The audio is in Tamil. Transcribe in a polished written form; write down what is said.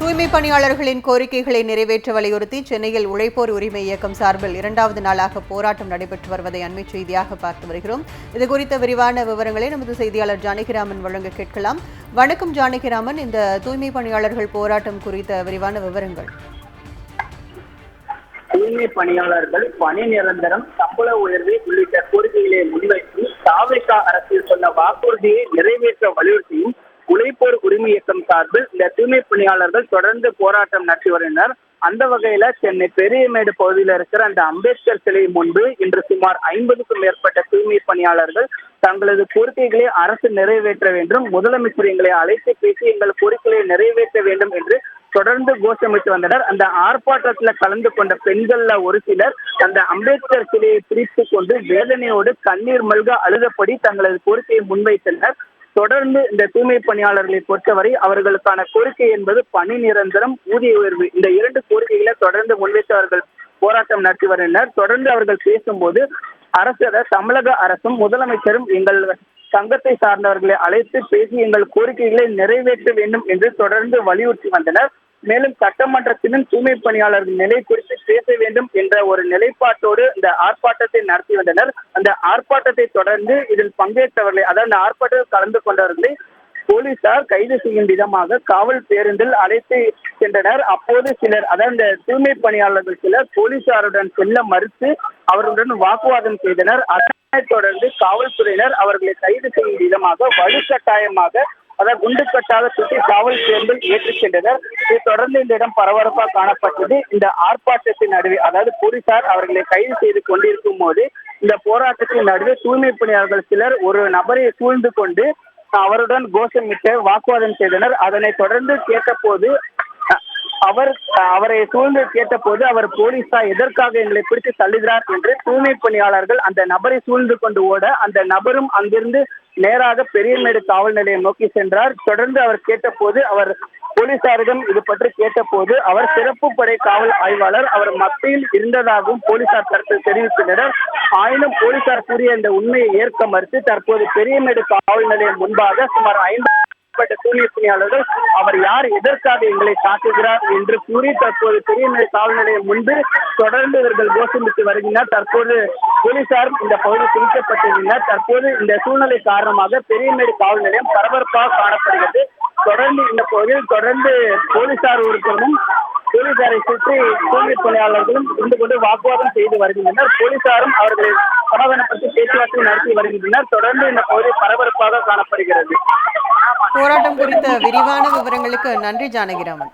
தூய்மை பணியாளர்களின் கோரிக்கைகளை நிறைவேற்ற வலியுறுத்தி சென்னையில் உழைப்போர் உரிமை இயக்கம் சார்பில் 2வது நாளாக போராட்டம் நடைபெற்று வருவதை அண்மை செய்தியாக பார்த்து வருகிறோம். இதுகுறித்த விரிவான விவரங்களை நமது செய்தியாளர் ஜானகிராமன் வழங்க கேட்கலாம். வணக்கம் ஜானகிராமன், இந்த தூய்மை பணியாளர்கள் போராட்டம் குறித்த விரிவான விவரங்கள். தூய்மை பணியாளர்கள் பணி நிரந்தரம், சம்பள உயர்வு உள்ளிட்ட கோரிக்கைகளை முன்வைத்து தாவேகா அரசில் சொன்ன வாக்குறுதியை நிறைவேற்ற வலியுறுத்தியும் உழைப்போர் உரிமை இயக்கம் சார்பில் இந்த தூய்மை பணியாளர்கள் தொடர்ந்து போராட்டம் நடத்தி வருகின்றனர். அந்த வகையில சென்னை பெரியமேடு பகுதியில் இருக்கிற அந்த அம்பேத்கர் சிலை முன்பு இன்று சுமார் 50க்கும் மேற்பட்ட தூய்மை பணியாளர்கள் தங்களது கோரிக்கைகளை அரசு நிறைவேற்ற வேண்டும், முதலமைச்சர் எங்களை அழைத்து பேசி எங்கள் கோரிக்கைகளை நிறைவேற்ற வேண்டும் என்று தொடர்ந்து கோஷமிட்டு வந்தனர். அந்த ஆர்ப்பாட்டத்தில் கலந்து கொண்ட பெண்கள்ல ஒரு சிலர் அந்த அம்பேத்கர் சிலையை பிரித்து கொண்டு வேதனையோடு கண்ணீர் மல்க அழுதபடி தங்களது கோரிக்கையை முன்வைத்தனர். தொடர்ந்து இந்த தூய்மை பணியாளர்களை பொறுத்தவரை அவர்களுக்கான கோரிக்கை என்பது பணி நிரந்தரம், ஊதிய உயர்வு, இந்த 2 கோரிக்கைகளை தொடர்ந்து முன்வைத்து அவர்கள் போராட்டம் நடத்தி வருகின்றனர். தொடர்ந்து அவர்கள் பேசும்போது தமிழக அரசும் முதலமைச்சரும் எங்கள் சங்கத்தை சார்ந்தவர்களை அழைத்து பேசி எங்கள் கோரிக்கைகளை நிறைவேற்ற வேண்டும் என்று தொடர்ந்து வலியுறுத்தி வந்தனர். மேலும் சட்டமன்றத்திலும் தூய்மை பணியாளர்கள் நிலை குறித்து பேச வேண்டும் என்ற ஒரு நிலைப்பாட்டோடு இந்த ஆர்ப்பாட்டத்தை நடத்தி வந்தனர். அந்த ஆர்ப்பாட்டத்தை தொடர்ந்து இதில் பங்கேற்றவர்களை, அதாவது ஆர்ப்பாட்டத்தில் கலந்து கொண்டவர்களை போலீசார் கைது செய்யும் விதமாக காவல் பேருந்தில் அழைத்து சென்றனர். அப்போது சிலர், அதாவது இந்த தூய்மை பணியாளர்கள் சிலர் போலீசாருடன் செல்ல மறுத்து அவர்களுடன் வாக்குவாதம் செய்தனர். அதனைத் தொடர்ந்து காவல்துறையினர் அவர்களை கைது செய்யும் விதமாக வலுக்கட்டாயமாக, அதாவது குண்டுக்கட்டாக சுற்றி காவல் பேருந்தில் ஏற்றிச் சென்றனர். இதை தொடர்ந்து இந்த இடம் பரபரப்பாக காணப்பட்டது. இந்த ஆர்ப்பாட்டத்தின் நடுவே, அதாவது போலீசார் அவர்களை கைது செய்து கொண்டிருக்கும் போது இந்த போராட்டத்தின் நடுவே தூய்மை பணியாளர்கள் சிலர் ஒரு நபரை சூழ்ந்து கொண்டு அவருடன் கோஷமிட்டு வாக்குவாதம் செய்தனர். அதனை தொடர்ந்து கேட்டபோது அவரை சூழ்ந்து கேட்டபோது அவர் போலீசார் எதற்காக எங்களை பிடித்து தள்ளுகிறார் என்று தூய்மை பணியாளர்கள் அந்த நபரை சூழ்ந்து கொண்டு ஓட அந்த நபரும் அங்கிருந்து நேராக பெரியமேடு காவல் நிலையம் நோக்கி சென்றார். தொடர்ந்து அவர் கேட்டபோது, அவர் போலீசாரிடம் இது பற்றி கேட்டபோது அவர் சிறப்பு படை காவல் ஆய்வாளர், அவர் மத்தியில் இருந்ததாகவும் போலீசார் தரப்பில் தெரிவித்தனர். ஆயினும் போலீசார் கூறிய இந்த உண்மையை ஏற்க மறுத்து தற்போது பெரியமேடு காவல் நிலையம் முன்பாக சுமார் 50 தூய்மை பணியாளர்கள் அவர் யார், எதற்காக எங்களை தாக்குகிறார் என்று கூறி தற்போது பெரியமேடு காவல் நிலையம் முன்பு தொடர்ந்து இவர்கள் கோஷமிட்டு வருகின்றனர். தற்போது போலீசாரும் இந்த பகுதி பிரிக்கப்பட்டிருந்தனர். தற்போது இந்த சூழ்நிலை காரணமாக பெரியமேடு காவல் நிலையம் பரபரப்பாக காணப்படுகிறது. தொடர்ந்து இந்த பகுதியில் தொடர்ந்து போலீசார் ஒருத்தரும் போலீசாரை சுற்றி தூய்மை பணியாளர்களும் இருந்து கொண்டு வாக்குவாதம் செய்து வருகின்றனர். போலீசாரும் அவர்களை சமாதானப்படுத்தி பேச்சுவார்த்தை நடத்தி வருகின்றனர். தொடர்ந்து இந்த பகுதி பரபரப்பாக காணப்படுகிறது. போராட்டம் குறித்த விரிவான விவரங்களுக்கு நன்றி ஜானகிராமன்.